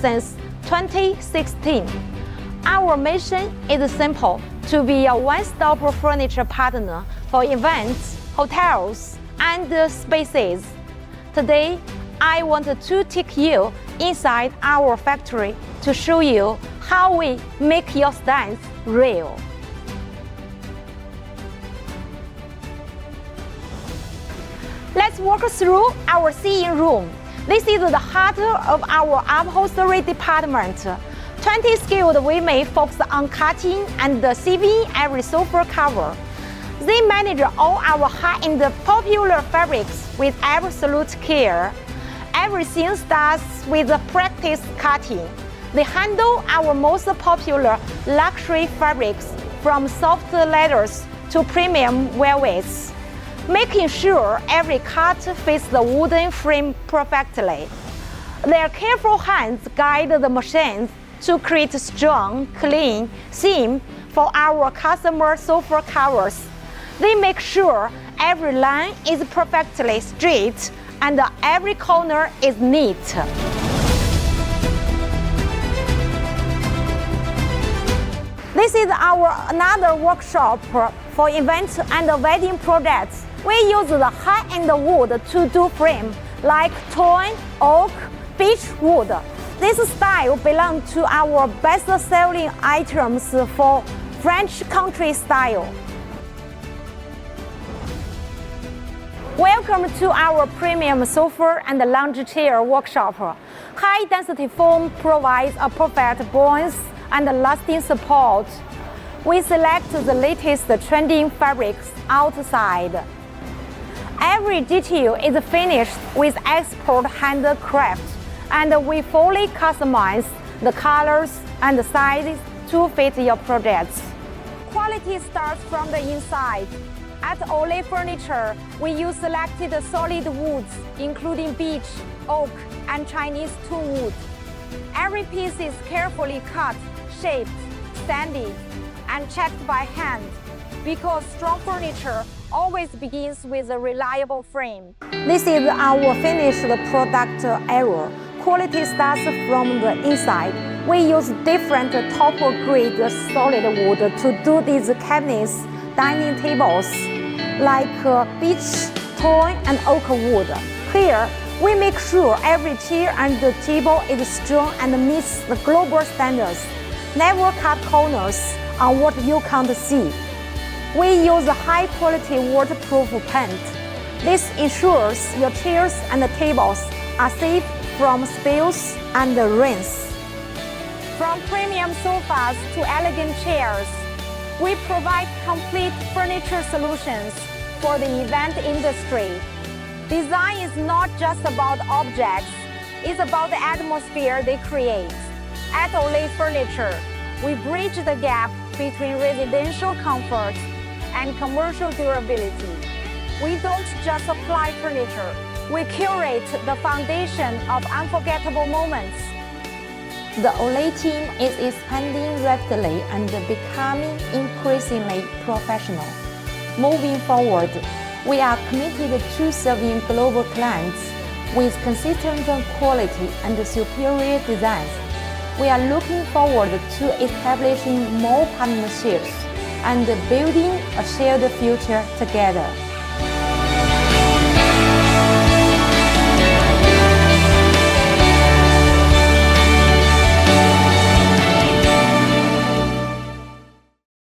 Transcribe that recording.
since 2016. Our mission is simple: to be a one-stop furniture partner for events, hotels, and spaces. Today, I want to take you inside our factory to show you how we make your stance real. Let's walk through our sewing room. This is the heart of our upholstery department. 20 skilled women focus on cutting and sewing every sofa cover. They manage all our high-end popular fabrics with absolute care. Everything starts with practice cutting. They handle our most popular luxury fabrics, from soft leathers to premium velvets, making sure every cut fits the wooden frame perfectly. Their careful hands guide the machines to create strong, clean seam for our customer sofa covers. They make sure every line is perfectly straight and every corner is neat. This is another workshop for events and wedding projects. We use the high-end wood to do frame, like thorn, oak, beech wood. This style belongs to our best-selling items for French country style. Welcome to our premium sofa and lounge chair workshop. High-density foam provides a perfect balance and lasting support. We select the latest trending fabrics outside. Every detail is finished with expert handcraft, and we fully customize the colors and sizes to fit your projects. Quality starts from the inside. At OLAY Furniture, we use selected solid woods, including beech, oak, and Chinese toonwood. Every piece is carefully cut, shaped, sanded, and checked by hand, because strong furniture always begins with a reliable frame. This is our finished product area. Quality starts from the inside. We use different top-grade solid wood to do these cabinets, dining tables, like beech, thorn, and oak wood. Here, we make sure every chair and table is strong and meets the global standards. Never cut corners on what you can't see. We use high-quality waterproof paint. This ensures your chairs and tables are safe from spills and rains. From premium sofas to elegant chairs, we provide complete furniture solutions for the event industry. Design is not just about objects, it's about the atmosphere they create. At OLAY Furniture, we bridge the gap between residential comfort and commercial durability. We don't just apply furniture, we curate the foundation of unforgettable moments. The OLAY team is expanding rapidly and becoming increasingly professional. Moving forward, we are committed to serving global clients with consistent quality and superior designs. We are looking forward to establishing more partnerships and building a shared future together.